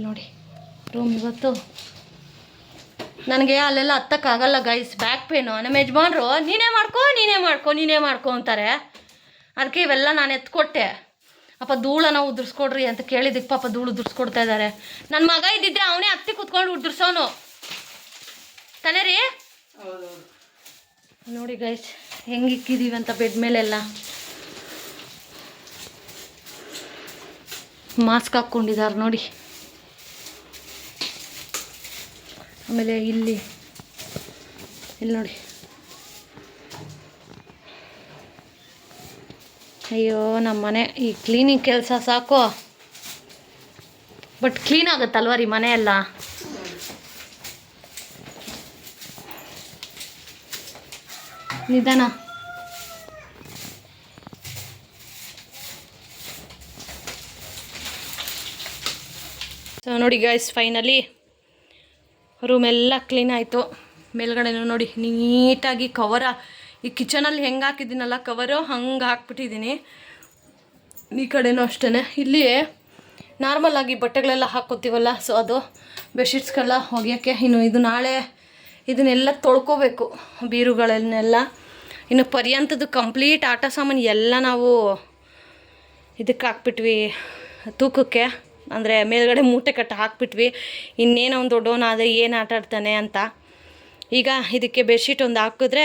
ನೋಡಿ ರೂಮ್ ಇವತ್ತು ನನಗೆ ಅಲ್ಲೆಲ್ಲ ಹತ್ತಕ್ಕಾಗಲ್ಲ ಗೈಸ್, ಬ್ಯಾಕ್ ಪೇನು. ನಮ್ಮ ಯಜಮಾನ್ರು ನೀನೇ ಮಾಡ್ಕೊ ಅಂತಾರೆ. ಅದಕ್ಕೆ ಇವೆಲ್ಲ ನಾನು ಎತ್ಕೊಟ್ಟೆ. ಅಪ್ಪ ಧೂಳನ ಉದುರಿಸ್ಕೊಡ್ರಿ ಅಂತ ಕೇಳಿದ್ದಕ್ಕೆ ಪಾಪ ಧೂಳು ಉದುರಿಸ್ಕೊಡ್ತಾ ಇದ್ದಾರೆ. ನನ್ನ ಮಗ ಇದ್ದಿದ್ರೆ ಅವನೇ ಹತ್ತಿ ಕುತ್ಕೊಂಡು ಉದುರ್ಸೋನು ತಾನೇ ರೀ. ನೋಡಿ ಗೈಸ್ ಹೆಂಗೆ ಇಕ್ಕಿದ್ದೀವಿ ಅಂತ ಬೆಡ್ ಮೇಲೆಲ್ಲ. ಮಾಸ್ಕ್ ಹಾಕ್ಕೊಂಡಿದ್ದಾರೆ ನೋಡಿ. ಆಮೇಲೆ ಇಲ್ಲಿ ನೋಡಿ, ಅಯ್ಯೋ ನಮ್ಮ ಮನೆ ಈ ಕ್ಲೀನಿಂಗ್ ಕೆಲಸ ಸಾಕು. ಬಟ್ ಕ್ಲೀನ್ ಆಗುತ್ತಲ್ವ ರೀ ಮನೆ ಎಲ್ಲ. ನಿಧಾನ. ಸೊ ನೋಡಿ ಗೈಸ್ ಫೈನಲಿ ರೂಮೆಲ್ಲ ಕ್ಲೀನ್ ಆಯಿತು. ಮೇಲ್ಗಡೆನೂ ನೋಡಿ ನೀಟಾಗಿ ಕವರ, ಈ ಕಿಚನಲ್ಲಿ ಹೆಂಗೆ ಹಾಕಿದ್ದೀನಲ್ಲ ಕವರು ಹಂಗೆ ಹಾಕ್ಬಿಟ್ಟಿದ್ದೀನಿ. ಈ ಕಡೆನೂ ಅಷ್ಟೇ. ಇಲ್ಲಿ ನಾರ್ಮಲಾಗಿ ಬಟ್ಟೆಗಳೆಲ್ಲ ಹಾಕ್ಕೋತೀವಲ್ಲ, ಸೊ ಅದು ಬೆಡ್ಶೀಟ್ಸ್ಗೆಲ್ಲ ಒಗೆಯೋಕ್ಕೆ. ಇನ್ನು ಇದು ನಾಳೆ ಇದನ್ನೆಲ್ಲ ತೊಳ್ಕೊಬೇಕು, ಬೀರುಗಳನ್ನೆಲ್ಲ. ಇನ್ನು ಪರ್ಯಂತದ್ದು ಕಂಪ್ಲೀಟ್ ಆಟ ಸಾಮಾನು ಎಲ್ಲ ನಾವು ಇದಕ್ಕೆ ಹಾಕ್ಬಿಟ್ವಿ, ತೂಕಕ್ಕೆ. ಅಂದರೆ ಮೇಲ್ಗಡೆ ಮೂಟೆ ಕಟ್ಟ ಹಾಕ್ಬಿಟ್ವಿ. ಇನ್ನೇನೋ ಒಂದು ದೊಡ್ಡವನಾದರೆ ಏನು ಆಟ ಆಡ್ತಾನೆ ಅಂತ. ಈಗ ಇದಕ್ಕೆ ಬೆಡ್ಶೀಟ್ ಒಂದು ಹಾಕಿದ್ರೆ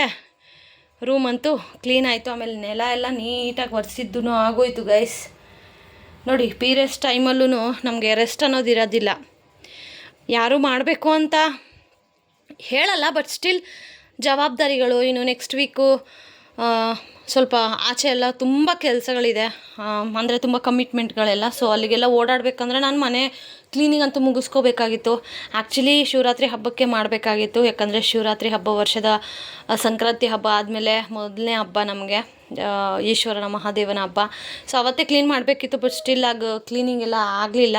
ರೂಮ್ ಅಂತೂ ಕ್ಲೀನ್ ಆಯಿತು. ಆಮೇಲೆ ನೆಲ ಎಲ್ಲ ನೀಟಾಗಿ ಒರೆಸಿದ್ದೂ ಆಗೋಯ್ತು ಗೈಸ್. ನೋಡಿ ಪೀರಿಯಡ್ಸ್ ಟೈಮಲ್ಲೂ ನಮಗೆ ರೆಸ್ಟ್ ಅನ್ನೋದು ಇರೋದಿಲ್ಲ. ಯಾರೂ ಮಾಡಬೇಕು ಅಂತ ಹೇಳಲ್ಲ, ಬಟ್ ಸ್ಟಿಲ್ ಜವಾಬ್ದಾರಿಗಳು. ಇನ್ನು ನೆಕ್ಸ್ಟ್ ವೀಕು ಸ್ವಲ್ಪ ಆಚೆ ಎಲ್ಲ ತುಂಬ ಕೆಲಸಗಳಿದೆ, ಅಂದರೆ ತುಂಬ ಕಮಿಟ್ಮೆಂಟ್ಗಳೆಲ್ಲ. ಸೊ ಅಲ್ಲಿಗೆಲ್ಲ ಓಡಾಡಬೇಕಂದ್ರೆ ನಾನು ಮನೆ ಕ್ಲೀನಿಂಗ್ ಅಂತೂ ಮುಗಿಸ್ಕೋಬೇಕಾಗಿತ್ತು. ಆ್ಯಕ್ಚುಲಿ ಶಿವರಾತ್ರಿ ಹಬ್ಬಕ್ಕೆ ಮಾಡಬೇಕಾಗಿತ್ತು, ಯಾಕಂದರೆ ಶಿವರಾತ್ರಿ ಹಬ್ಬ ವರ್ಷದ ಸಂಕ್ರಾಂತಿ ಹಬ್ಬ ಆದಮೇಲೆ ಮೊದಲನೇ ಹಬ್ಬ ನಮಗೆ, ಈಶ್ವರನ ಮಹಾದೇವನ ಹಬ್ಬ. ಸೊ ಅವತ್ತೇ ಕ್ಲೀನ್ ಮಾಡಬೇಕಿತ್ತು, ಬಟ್ ಸ್ಟಿಲ್ ಕ್ಲೀನಿಂಗ್ ಎಲ್ಲ ಆಗಲಿಲ್ಲ.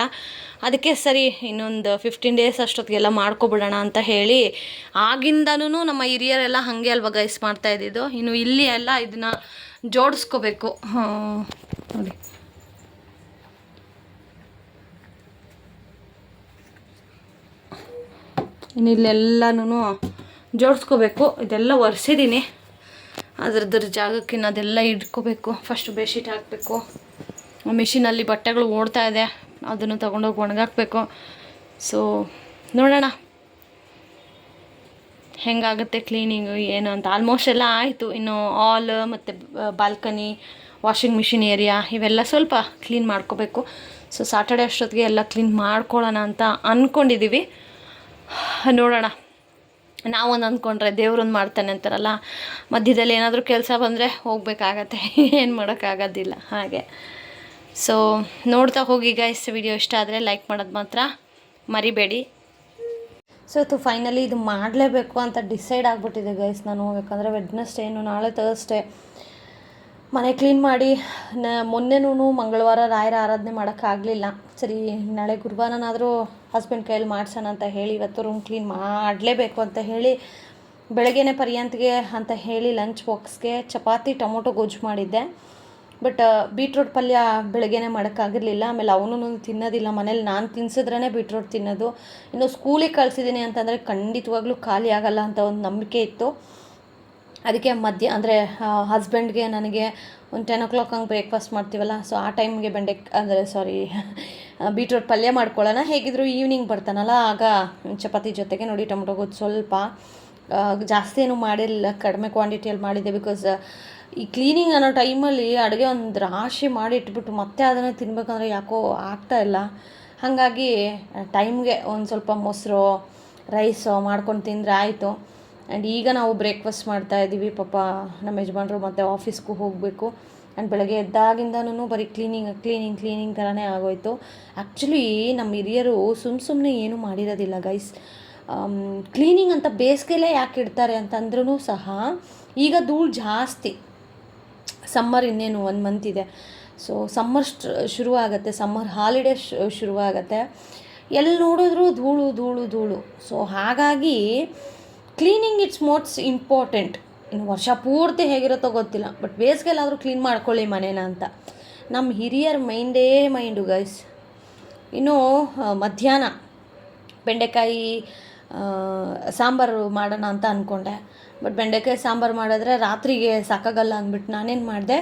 ಅದಕ್ಕೆ ಸರಿ ಇನ್ನೊಂದು 15 ಡೇಸ್ ಅಷ್ಟೊತ್ತಿಗೆಲ್ಲ ಮಾಡ್ಕೊಬಿಡೋಣ ಅಂತ ಹೇಳಿ ಆಗಿಂದನೂ ನಮ್ಮ ಹಿರಿಯರೆಲ್ಲ ಹಾಗೆ ಅಲ್ವ ಗೈಸ್ ಮಾಡ್ತಾಯಿದ್ದಿದ್ದು. ಇನ್ನು ಇಲ್ಲಿ ಎಲ್ಲ ಇದನ್ನು ಜೋಡಿಸ್ಕೋಬೇಕು. ನೋಡಿ ಇನ್ನು ಇಲ್ಲೆಲ್ಲನೂ ಜೋಡಿಸ್ಕೋಬೇಕು. ಇದೆಲ್ಲ ಒರೆಸಿದ್ದೀನಿ, ಅದ್ರದ್ರ ಜಾಗಕ್ಕೆ ಅದೆಲ್ಲ ಇಟ್ಕೋಬೇಕು. ಫಸ್ಟು ಬೆಡ್ಶೀಟ್ ಹಾಕಬೇಕು. ಮಿಷಿನಲ್ಲಿ ಬಟ್ಟೆಗಳು ಓಡ್ತಾ ಇದೆ, ಅದನ್ನು ತೊಗೊಂಡೋಗಿ ಒಣಗಾಕಬೇಕು. ಸೊ ನೋಡೋಣ ಹೆಂಗಾಗುತ್ತೆ ಕ್ಲೀನಿಂಗು ಏನು ಅಂತ. ಆಲ್ಮೋಸ್ಟ್ ಎಲ್ಲ ಆಯಿತು. ಇನ್ನು ಹಾಲ್ ಮತ್ತು ಬಾಲ್ಕನಿ, ವಾಷಿಂಗ್ ಮಿಷಿನ್ ಏರಿಯಾ ಇವೆಲ್ಲ ಸ್ವಲ್ಪ ಕ್ಲೀನ್ ಮಾಡ್ಕೋಬೇಕು. ಸೊ ಸಾಟರ್ಡೆ ಅಷ್ಟೊತ್ತಿಗೆ ಎಲ್ಲ ಕ್ಲೀನ್ ಮಾಡ್ಕೊಳ್ಳೋಣ ಅಂತ ಅಂದ್ಕೊಂಡಿದ್ದೀವಿ. ನೋಡೋಣ. ನಾವೊಂದು ಅಂದ್ಕೊಂಡ್ರೆ ದೇವ್ರೊಂದು ಮಾಡ್ತಾನೆ ಅಂತಾರಲ್ಲ, ಮಧ್ಯದಲ್ಲಿ ಏನಾದರೂ ಕೆಲಸ ಬಂದರೆ ಹೋಗಬೇಕಾಗತ್ತೆ, ಏನು ಮಾಡೋಕ್ಕಾಗೋದಿಲ್ಲ ಹಾಗೆ. ಸೊ ನೋಡ್ತಾ ಹೋಗಿ ಗೈಸ್. ವಿಡಿಯೋ ಇಷ್ಟ ಆದರೆ ಲೈಕ್ ಮಾಡೋದು ಮಾತ್ರ ಮರಿಬೇಡಿ. ಸೊ ಫೈನಲಿ ಇದು ಮಾಡಲೇಬೇಕು ಅಂತ ಡಿಸೈಡ್ ಆಗಿಬಿಟ್ಟಿದೆ ಗೈಸ್ ನಾನು. ಯಾಕಂದರೆ ವೆಡ್ನೆಸ್ಡೇ, ಇನ್ನು ನಾಳೆ ಥರ್ಸ್ಡೇ ಮನೆ ಕ್ಲೀನ್ ಮಾಡಿ. ಮೊನ್ನೆನೂ ಮಂಗಳವಾರ ರಾಯರ ಆರಾಧನೆ ಮಾಡೋಕ್ಕಾಗಲಿಲ್ಲ. ಸರಿ ನಾಳೆ ಗುರುವಾರನಾದರೂ ಹಸ್ಬೆಂಡ್ ಕೈಯಲ್ಲಿ ಮಾಡ್ಸೋಣ ಅಂತ ಹೇಳಿ ಇವತ್ತು ರೂಮ್ ಕ್ಲೀನ್ ಮಾಡಲೇಬೇಕು ಅಂತ ಹೇಳಿ ಬೆಳಗ್ಗೆನೇ ಪರ್ಯಂತಿಗೆ ಅಂತ ಹೇಳಿ ಲಂಚ್ ಬಾಕ್ಸ್ಗೆ ಚಪಾತಿ ಟೊಮೊಟೊ ಗೊಜ್ಜು ಮಾಡಿದ್ದೆ. ಬಟ್ ಬೀಟ್ರೋಟ್ ಪಲ್ಯ ಬೆಳಗ್ಗೆನೇ ಮಾಡೋಕ್ಕಾಗಿರಲಿಲ್ಲ. ಆಮೇಲೆ ಅವನು ತಿನ್ನೋದಿಲ್ಲ ಮನೇಲಿ, ನಾನು ತಿನ್ಸಿದ್ರೇ ಬೀಟ್ರೋಟ್ ತಿನ್ನೋದು. ಇನ್ನು ಸ್ಕೂಲಿಗೆ ಕಳಿಸಿದ್ದೀನಿ ಅಂತಂದರೆ ಖಂಡಿತವಾಗ್ಲೂ ಖಾಲಿ ಆಗೋಲ್ಲ ಅಂತ ಒಂದು ನಂಬಿಕೆ ಇತ್ತು. ಅದಕ್ಕೆ ಅಂದರೆ ಹಸ್ಬೆಂಡ್ಗೆ ನನಗೆ ಒಂದು 10 o'clock ಹಂಗೆ ಬ್ರೇಕ್ಫಾಸ್ಟ್ ಮಾಡ್ತೀವಲ್ಲ, ಸೊ ಆ ಟೈಮ್ಗೆ ಬೀಟ್ರೋಟ್ ಪಲ್ಯ ಮಾಡ್ಕೊಳ್ಳೋಣ. ಹೇಗಿದ್ರು ಈವ್ನಿಂಗ್ ಬರ್ತಾನಲ್ಲ, ಆಗ ಚಪಾತಿ ಜೊತೆಗೆ ನೋಡಿ ಟೊಮೊಟೊ ಗೊಜ್ಜು ಸ್ವಲ್ಪ ಜಾಸ್ತಿ ಏನೂ ಮಾಡಿರಲಿಲ್ಲ, ಕಡಿಮೆ ಕ್ವಾಂಟಿಟಿಯಲ್ಲಿ ಮಾಡಿದ್ದೆ. ಬಿಕಾಸ್ ಈ ಕ್ಲೀನಿಂಗ್ ಅನ್ನೋ ಟೈಮಲ್ಲಿ ಅಡುಗೆ ಒಂದು ರಾಶಿ ಮಾಡಿ ಇಟ್ಬಿಟ್ಟು ಮತ್ತೆ ಅದನ್ನು ತಿನ್ನಬೇಕಂದ್ರೆ ಯಾಕೋ ಆಗ್ತಾಯಿಲ್ಲ. ಹಾಗಾಗಿ ಟೈಮ್ಗೆ ಒಂದು ಸ್ವಲ್ಪ ಮೊಸರು ರೈಸು ಮಾಡ್ಕೊಂಡು ತಿಂದರೆ ಆಯಿತು. ಆ್ಯಂಡ್ ಈಗ ನಾವು ಬ್ರೇಕ್ಫಾಸ್ಟ್ ಮಾಡ್ತಾಯಿದ್ದೀವಿ. ಪಾಪ ನಮ್ಮ ಯಜಮಾನ್ರು ಮತ್ತು ಆಫೀಸ್ಗೂ ಹೋಗಬೇಕು. ಆ್ಯಂಡ್ ಬೆಳಗ್ಗೆ ಎದ್ದಾಗಿಂದನೂ ಬರೀ ಕ್ಲೀನಿಂಗ್ ಥರನೇ ಆಗೋಯ್ತು. ಆ್ಯಕ್ಚುಲಿ ನಮ್ಮ ಹಿರಿಯರು ಸುಮ್ಮನೆ ಏನೂ ಮಾಡಿರೋದಿಲ್ಲ ಗೈಸ್. ಕ್ಲೀನಿಂಗ್ ಅಂತ ಬೇಸಿಗೆಲೇ ಯಾಕೆ ಇಡ್ತಾರೆ ಅಂತಂದ್ರೂ ಸಹ ಈಗ ಧೂಳು ಜಾಸ್ತಿ. ಸಮ್ಮರ್ ಇನ್ನೇನು 1 month ಇದೆ. ಸೊ ಸಮ್ಮರ್ ಶುರುವಾಗುತ್ತೆ, ಸಮ್ಮರ್ ಹಾಲಿಡೇ ಶುರುವಾಗುತ್ತೆ. ಎಲ್ಲಿ ನೋಡಿದ್ರೂ ಧೂಳು. ಸೊ ಹಾಗಾಗಿ ಕ್ಲೀನಿಂಗ್ ಇಟ್ಸ್ ಮೋಸ್ಟ್ ಇಂಪಾರ್ಟೆಂಟ್. ಇನ್ನು ವರ್ಷ ಪೂರ್ತಿ ಹೇಗಿರುತ್ತೋ ಗೊತ್ತಿಲ್ಲ, ಬಟ್ ಬೇಸಿಗೆಲ್ಲಾದರೂ ಕ್ಲೀನ್ ಮಾಡ್ಕೊಳ್ಳಿ ಮನೇನ ಅಂತ ನಮ್ಮ ಹಿರಿಯರ ಮೈಂಡು ಗೈಸ್. ಇನ್ನು ಮಧ್ಯಾಹ್ನ ಬೆಂಡೆಕಾಯಿ ಸಾಂಬಾರು ಮಾಡೋಣ ಅಂತ ಅಂದ್ಕೊಂಡೆ. ಬಟ್ ಬೆಂಡೆಕಾಯಿ ಸಾಂಬಾರು ಮಾಡಿದ್ರೆ ರಾತ್ರಿಗೆ ಸಾಕಾಗಲ್ಲ ಅಂದ್ಬಿಟ್ಟು ನಾನೇನು ಮಾಡಿದೆ,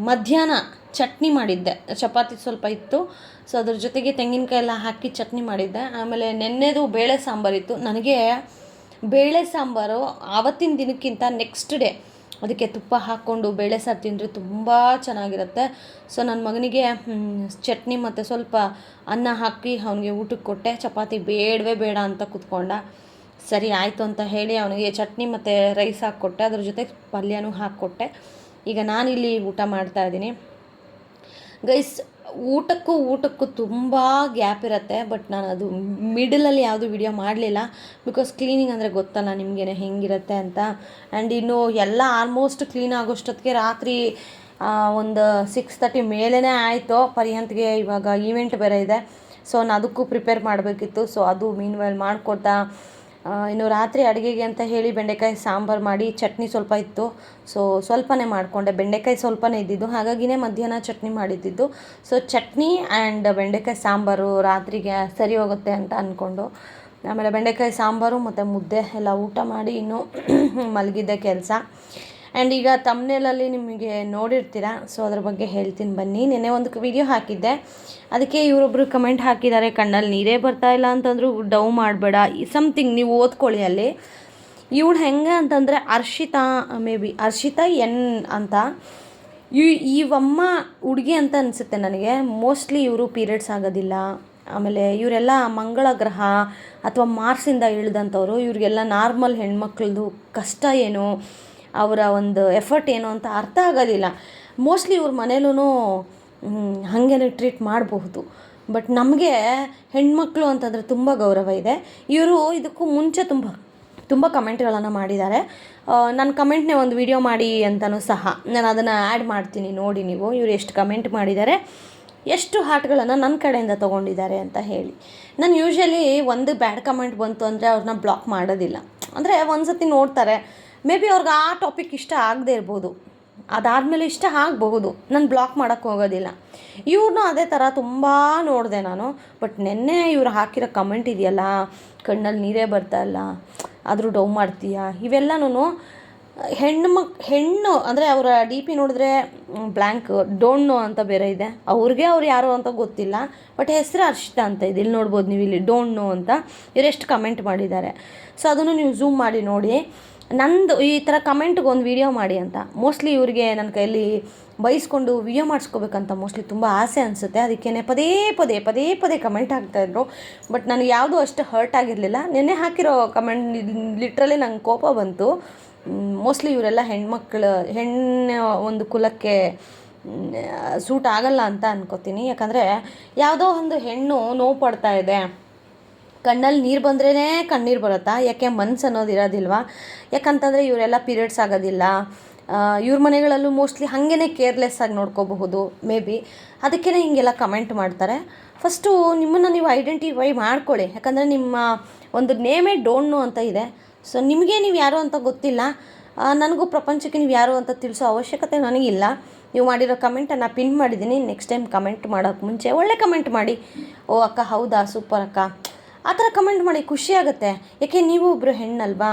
ಮಧ್ಯಾಹ್ನ ಚಟ್ನಿ ಮಾಡಿದ್ದೆ. ಚಪಾತಿ ಸ್ವಲ್ಪ ಇತ್ತು, ಸೊ ಅದ್ರ ಜೊತೆಗೆ ತೆಂಗಿನಕಾಯಿ ಎಲ್ಲ ಹಾಕಿ ಚಟ್ನಿ ಮಾಡಿದ್ದೆ. ಆಮೇಲೆ ನೆನ್ನೆದು ಬೇಳೆ ಸಾಂಬಾರಿತ್ತು. ನನಗೆ ಬೇಳೆ ಸಾಂಬಾರು ಆವತ್ತಿನ ದಿನಕ್ಕಿಂತ ನೆಕ್ಸ್ಟ್ ಡೇ ಅದಕ್ಕೆ ತುಪ್ಪ ಹಾಕ್ಕೊಂಡು ಬೇಳೆ ಸಾರು ತಿಂದರೆ ತುಂಬ ಚೆನ್ನಾಗಿರುತ್ತೆ. ಸೊ ನನ್ನ ಮಗನಿಗೆ ಚಟ್ನಿ ಮತ್ತು ಸ್ವಲ್ಪ ಅನ್ನ ಹಾಕಿ ಅವನಿಗೆ ಊಟಕ್ಕೆ ಕೊಟ್ಟೆ. ಚಪಾತಿ ಬೇಡವೇ ಬೇಡ ಅಂತ ಕೂತ್ಕೊಂಡ. ಸರಿ ಆಯಿತು ಅಂತ ಹೇಳಿ ಅವನಿಗೆ ಚಟ್ನಿ ಮತ್ತು ರೈಸ್ ಹಾಕ್ಕೊಟ್ಟೆ, ಅದ್ರ ಜೊತೆ ಪಲ್ಯನೂ ಹಾಕ್ಕೊಟ್ಟೆ. ಈಗ ನಾನಿಲ್ಲಿ ಊಟ ಮಾಡ್ತಾಯಿದ್ದೀನಿ ಗೈಸ್. ಊಟಕ್ಕೂ ತುಂಬ ಗ್ಯಾಪ್ ಇರುತ್ತೆ, ಬಟ್ ನಾನು ಅದು ಮಿಡಲಲ್ಲಿ ಯಾವುದು ವಿಡಿಯೋ ಮಾಡಲಿಲ್ಲ. ಬಿಕಾಸ್ ಕ್ಲೀನಿಂಗ್ ಅಂದರೆ ಗೊತ್ತಲ್ಲ ನಿಮಗೇನೆ ಹೆಂಗಿರುತ್ತೆ ಅಂತ. ಆ್ಯಂಡ್ ಇನ್ನು ಎಲ್ಲ ಆಲ್ಮೋಸ್ಟ್ ಕ್ಲೀನ್ ಆಗೋಷ್ಟೊತ್ತಿಗೆ ರಾತ್ರಿ ಒಂದು 6:30 ಮೇಲೇ ಆಯಿತು. ಪರ್ಯಂತ್ಗೆ ಇವಾಗ ಈವೆಂಟ್ ಬೇರೆ ಇದೆ, ಸೊ ನಾನು ಅದಕ್ಕೂ ಪ್ರಿಪೇರ್ ಮಾಡಬೇಕಿತ್ತು. ಸೊ ಅದು ಮೀನ್ವೈಲ್ ಮಾಡಿಕೊಡ್ತಾ ಇನ್ನು ರಾತ್ರಿ ಅಡುಗೆಗೆ ಅಂತ ಹೇಳಿ ಬೆಂಡೆಕಾಯಿ ಸಾಂಬಾರು ಮಾಡಿ ಚಟ್ನಿ ಸ್ವಲ್ಪ ಇತ್ತು. ಸೊ ಸ್ವಲ್ಪನೇ ಮಾಡಿಕೊಂಡೆ, ಬೆಂಡೆಕಾಯಿ ಸ್ವಲ್ಪನೇ ಇದ್ದಿದ್ದು, ಹಾಗಾಗಿನೇ ಮಧ್ಯಾಹ್ನ ಚಟ್ನಿ ಮಾಡಿದ್ದಿದ್ದು. ಸೊ ಚಟ್ನಿ ಆ್ಯಂಡ್ ಬೆಂಡೆಕಾಯಿ ಸಾಂಬಾರು ರಾತ್ರಿಗೆ ಸರಿ ಹೋಗುತ್ತೆ ಅಂತ ಅಂದ್ಕೊಂಡು ಆಮೇಲೆ ಬೆಂಡೆಕಾಯಿ ಸಾಂಬಾರು ಮತ್ತು ಮುದ್ದೆ ಎಲ್ಲ ಊಟ ಮಾಡಿ ಇನ್ನೂ ಮಲಗಿದ್ದೆ ಕೆಲಸ. ಆ್ಯಂಡ್ ಈಗ ತಮ್ನೇಲಲ್ಲಿ ನಿಮಗೆ ನೋಡಿರ್ತೀರ, ಸೊ ಅದ್ರ ಬಗ್ಗೆ ಹೇಳ್ತೀನಿ ಬನ್ನಿ. ನೆನ್ನೆ ಒಂದು ವಿಡಿಯೋ ಹಾಕಿದ್ದೆ, ಅದಕ್ಕೆ ಇವರೊಬ್ಬರು ಕಮೆಂಟ್ ಹಾಕಿದ್ದಾರೆ, ಕಣ್ಣಲ್ಲಿ ನೀರೇ ಬರ್ತಾಯಿಲ್ಲ ಅಂತಂದ್ರು ಡವ್ ಮಾಡಬೇಡ, ಸಮಥಿಂಗ್ ನೀವು ಓದ್ಕೊಳ್ಳಿ ಅಲ್ಲಿ. ಇವಳು ಹೆಂಗೆ ಅಂತಂದರೆ Harshita, may be Harshita N ಅಂತ. ಇವಮ್ಮ ಹುಡುಗಿ ಅಂತ ಅನಿಸುತ್ತೆ ನನಗೆ. ಮೋಸ್ಟ್ಲಿ ಇವರು ಪೀರಿಯಡ್ಸ್ ಆಗೋದಿಲ್ಲ. ಆಮೇಲೆ ಇವರೆಲ್ಲ ಮಂಗಳ ಗ್ರಹ ಅಥವಾ ಮಾರ್ಸಿಂದ ಇಳಿದಂಥವ್ರು. ಇವರಿಗೆಲ್ಲ ನಾರ್ಮಲ್ ಹೆಣ್ಮಕ್ಳದ್ದು ಕಷ್ಟ ಏನು, ಅವರ ಒಂದು ಎಫರ್ಟ್ ಏನು ಅಂತ ಅರ್ಥ ಆಗೋದಿಲ್ಲ. ಮೋಸ್ಟ್ಲಿ ಇವ್ರ ಮನೇಲೂ ಹಾಗೇನೆ ಟ್ರೀಟ್ ಮಾಡಬಹುದು. ಬಟ್ ನಮಗೆ ಹೆಣ್ಮಕ್ಳು ಅಂತಂದರೆ ತುಂಬ ಗೌರವ ಇದೆ. ಇವರು ಇದಕ್ಕೂ ಮುಂಚೆ ತುಂಬ ಕಮೆಂಟ್ಗಳನ್ನು ಮಾಡಿದ್ದಾರೆ. ನನ್ನ ಕಮೆಂಟ್ನೇ ಒಂದು ವಿಡಿಯೋ ಮಾಡಿ ಅಂತಲೂ ಸಹ ನಾನು ಅದನ್ನು ಆ್ಯಡ್ ಮಾಡ್ತೀನಿ, ನೋಡಿ ನೀವು ಇವರು ಎಷ್ಟು ಕಮೆಂಟ್ ಮಾಡಿದ್ದಾರೆ, ಎಷ್ಟು ಹಾರ್ಟ್ಗಳನ್ನು ನನ್ನ ಕಡೆಯಿಂದ ತೊಗೊಂಡಿದ್ದಾರೆ ಅಂತ ಹೇಳಿ. ನಾನು ಯೂಶ್ವಲಿ ಒಂದು ಬ್ಯಾಡ್ ಕಮೆಂಟ್ ಬಂತು ಅಂದರೆ ಅವ್ರನ್ನ ಬ್ಲಾಕ್ ಮಾಡೋದಿಲ್ಲ. ಅಂದರೆ ಒಂದು ಸತಿ ನೋಡ್ತಾರೆ, ಮೇ ಬಿ ಅವ್ರಿಗೆ ಆ ಟಾಪಿಕ್ ಇಷ್ಟ ಆಗದೆ ಇರ್ಬೋದು, ಅದಾದಮೇಲೆ ಇಷ್ಟ ಆಗಬಹುದು, ನಾನು ಬ್ಲಾಕ್ ಮಾಡೋಕ್ಕೆ ಹೋಗೋದಿಲ್ಲ. ಇವ್ರನ್ನೂ ಅದೇ ಥರ ತುಂಬ ನೋಡಿದೆ ನಾನು. ಬಟ್ ನೆನ್ನೆ ಇವ್ರು ಹಾಕಿರೋ ಕಮೆಂಟ್ ಇದೆಯಲ್ಲ, ಕಣ್ಣಲ್ಲಿ ನೀರೇ ಬರ್ತಾಯಿಲ್ಲ, ಆದರೂ ಡವ್ ಮಾಡ್ತೀಯಾ, ಇವೆಲ್ಲನೂ ಹೆಣ್ಣು ಅಂದರೆ ಅವರ ಡಿ ಪಿ ನೋಡಿದ್ರೆ ಬ್ಲ್ಯಾಂಕ್ ಡೋಂಟ್ ನೋ ಅಂತ ಬೇರೆ ಇದೆ. ಅವ್ರಿಗೆ ಅವ್ರು ಯಾರು ಅಂತ ಗೊತ್ತಿಲ್ಲ, ಬಟ್ ಹೆಸರು ಹರ್ಷಿತಾ ಅಂತ ಇದೆ. ಇಲ್ಲಿ ನೋಡ್ಬೋದು ನೀವು, ಇಲ್ಲಿ ಡೋಂಟ್ ನೋ ಅಂತ ಇವರೆಷ್ಟು ಕಮೆಂಟ್ ಮಾಡಿದ್ದಾರೆ. ಸೊ ಅದನ್ನು ನೀವು ಝೂಮ್ ಮಾಡಿ ನೋಡಿ. ನಂದು ಈ ಥರ ಕಮೆಂಟ್ಗೆ ಒಂದು ವೀಡಿಯೋ ಮಾಡಿ ಅಂತ. ಮೋಸ್ಟ್ಲಿ ಇವರಿಗೆ ನನ್ನ ಕೈಯಲ್ಲಿ ಬೈಸ್ಕೊಂಡು ವಿಡಿಯೋ ಮಾಡಿಸ್ಕೋಬೇಕಂತ ಮೋಸ್ಟ್ಲಿ ತುಂಬ ಆಸೆ ಅನಿಸುತ್ತೆ. ಅದಕ್ಕೇ ಪದೇ ಕಮೆಂಟ್ ಹಾಕ್ತಾಯಿದ್ರು. ಬಟ್ ನನಗೆ ಯಾವುದೂ ಅಷ್ಟು ಹರ್ಟ್ ಆಗಿರಲಿಲ್ಲ. ನೆನ್ನೆ ಹಾಕಿರೋ ಕಮೆಂಟ್ ಲಿಟ್ರಲಿ ನಂಗೆ ಕೋಪ ಬಂತು. ಮೋಸ್ಟ್ಲಿ ಇವರೆಲ್ಲ ಹೆಣ್ಣು ಒಂದು ಕುಲಕ್ಕೆ ಸೂಟ್ ಆಗಲ್ಲ ಅಂತ ಅನ್ಕೋತೀನಿ. ಯಾಕಂದರೆ ಯಾವುದೋ ಒಂದು ಹೆಣ್ಣು ನೋವು ಪಡ್ತಾ ಇದೆ, ಕಣ್ಣಲ್ಲಿ ನೀರು ಬಂದ್ರೇ ಕಣ್ಣೀರು ಬರುತ್ತಾ? ಯಾಕೆ ಮನ್ಸು ಅನ್ನೋದು ಇರೋದಿಲ್ವಾ? ಯಾಕಂತಂದರೆ ಇವರೆಲ್ಲ ಪೀರಿಯಡ್ಸ್ ಆಗೋದಿಲ್ಲ. ಇವ್ರ ಮನೆಗಳಲ್ಲೂ ಮೋಸ್ಟ್ಲಿ ಹಾಗೇ ಕೇರ್ಲೆಸ್ ಆಗಿ ನೋಡ್ಕೋಬಹುದು ಮೇ ಬಿ. ಅದಕ್ಕೇ ಹಿಂಗೆಲ್ಲ ಕಮೆಂಟ್ ಮಾಡ್ತಾರೆ. ಫಸ್ಟು ನಿಮ್ಮನ್ನು ನೀವು ಐಡೆಂಟಿಫೈ ಮಾಡ್ಕೊಳ್ಳಿ. ಯಾಕಂದರೆ ನಿಮ್ಮ ಒಂದು ನೇಮೇ ಡೋಂಟ್ ನೋ ಅಂತ ಇದೆ. ಸೊ ನಿಮಗೆ ನೀವು ಯಾರು ಅಂತ ಗೊತ್ತಿಲ್ಲ, ನನಗೂ ಪ್ರಪಂಚಕ್ಕೆ ನೀವು ಯಾರು ಅಂತ ತಿಳಿಸೋ ಅವಶ್ಯಕತೆ ನನಗಿಲ್ಲ. ನೀವು ಮಾಡಿರೋ ಕಮೆಂಟನ್ನು ಪಿನ್ ಮಾಡಿದ್ದೀನಿ. ನೆಕ್ಸ್ಟ್ ಟೈಮ್ ಕಮೆಂಟ್ ಮಾಡೋಕ್ಕೆ ಮುಂಚೆ ಒಳ್ಳೆ ಕಮೆಂಟ್ ಮಾಡಿ, ಓ ಅಕ್ಕ ಹೌದಾ ಸೂಪರ್ ಅಕ್ಕ, ಆ ಥರ ಕಮೆಂಟ್ ಮಾಡಿ, ಖುಷಿಯಾಗುತ್ತೆ. ಯಾಕೆ ನೀವು ಒಬ್ಬರು ಹೆಣ್ಣಲ್ವಾ,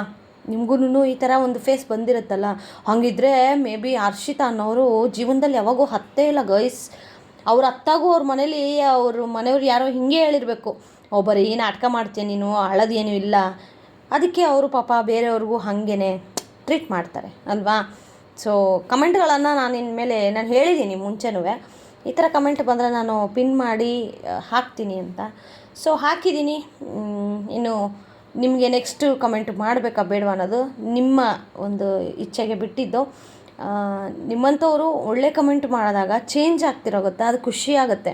ನಿಮಗೂ ಈ ಥರ ಒಂದು ಫೇಸ್ ಬಂದಿರುತ್ತಲ್ಲ. ಹಾಗಿದ್ರೆ ಮೇ ಬಿ ಹರ್ಷಿತಾ ಅನ್ನೋರು ಜೀವನದಲ್ಲಿ ಯಾವಾಗೂ ಹತ್ತೇ ಇಲ್ಲ ಗೈಸ್. ಅವ್ರ ಅತ್ತಾಗೂ ಅವ್ರ ಮನೇಲಿ ಅವ್ರ ಮನೆಯವ್ರು ಯಾರೋ ಹಿಂಗೆ ಹೇಳಿರಬೇಕು, ಒಬ್ಬರು ಏನು ನಾಟಕ ಮಾಡ್ತೀಯ ನೀನು, ಅಳೋದೇನು ಇಲ್ಲ. ಅದಕ್ಕೆ ಅವರು ಪಾಪ ಬೇರೆಯವ್ರಿಗೂ ಹಾಗೇ ಟ್ರೀಟ್ ಮಾಡ್ತಾರೆ ಅಲ್ವಾ. ಸೊ ಕಮೆಂಟ್ಗಳನ್ನು ನಾನು ಇನ್ಮೇಲೆ ನಾನು ಹೇಳಿದ್ದೀನಿ ಮುಂಚೆನೂ, ಈ ಥರ ಕಮೆಂಟ್ ಬಂದರೆ ನಾನು ಪಿನ್ ಮಾಡಿ ಹಾಕ್ತೀನಿ ಅಂತ. ಸೊ ಹಾಕಿದ್ದೀನಿ. ಇನ್ನು ನಿಮಗೆ ನೆಕ್ಸ್ಟು ಕಮೆಂಟ್ ಮಾಡಬೇಕಾ ಬೇಡವಾ ಅನ್ನೋದು ನಿಮ್ಮ ಒಂದು ಇಚ್ಛೆಗೆ ಬಿಟ್ಟಿದ್ದು. ನಿಮ್ಮಂಥವರು ಒಳ್ಳೆ ಕಮೆಂಟ್ ಮಾಡಿದಾಗ ಚೇಂಜ್ ಆಗ್ತಿರೋಗುತ್ತೆ, ಅದು ಖುಷಿಯಾಗುತ್ತೆ.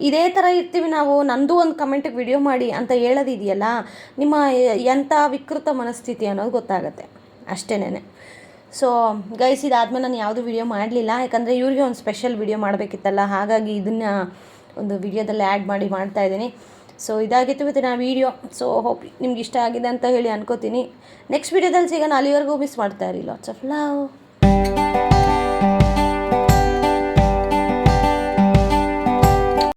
ಇದೇ ಥರ ಇರ್ತೀವಿ ನಾವು, ನಂದು ಒಂದು ಕಮೆಂಟಿಗೆ ವಿಡಿಯೋ ಮಾಡಿ ಅಂತ ಹೇಳೋದಿದೆಯಲ್ಲ, ನಿಮ್ಮ ಎಂಥ ವಿಕೃತ ಮನಸ್ಥಿತಿ ಅನ್ನೋದು ಗೊತ್ತಾಗುತ್ತೆ ಅಷ್ಟೇನೆ. ಸೊ ಗೈಸ್, ಇದಾದಮೇಲೆ ನಾನು ಯಾವುದೂ ವಿಡಿಯೋ ಮಾಡಲಿಲ್ಲ. ಯಾಕಂದರೆ ಇವ್ರಿಗೆ ಒಂದು ಸ್ಪೆಷಲ್ ವಿಡಿಯೋ ಮಾಡಬೇಕಿತ್ತಲ್ಲ, ಹಾಗಾಗಿ ಇದನ್ನು ಒಂದು ವಿಡಿಯೋದಲ್ಲಿ ಆ್ಯಡ್ ಮಾಡಿ ಮಾಡ್ತಾಯಿದ್ದೀನಿ. ಸೊ ಇದಾಗಿತ್ತು ಇವತ್ತಿನ ವಿಡಿಯೋ. ಸೊ ಹೋಪ್ ನಿಮ್ಗೆ ಇಷ್ಟ ಆಗಿದೆ ಅಂತ ಹೇಳಿ ಅನ್ಕೋತೀನಿ. ನೆಕ್ಸ್ಟ್ ವಿಡಿಯೋದಲ್ಲಿ ಸಿಗೋಣ. ಅಲ್ಲಿವರೆಗೂ ಮಿಸ್ ಮಾಡ್ತಾ ಇರಿ. Lots of love.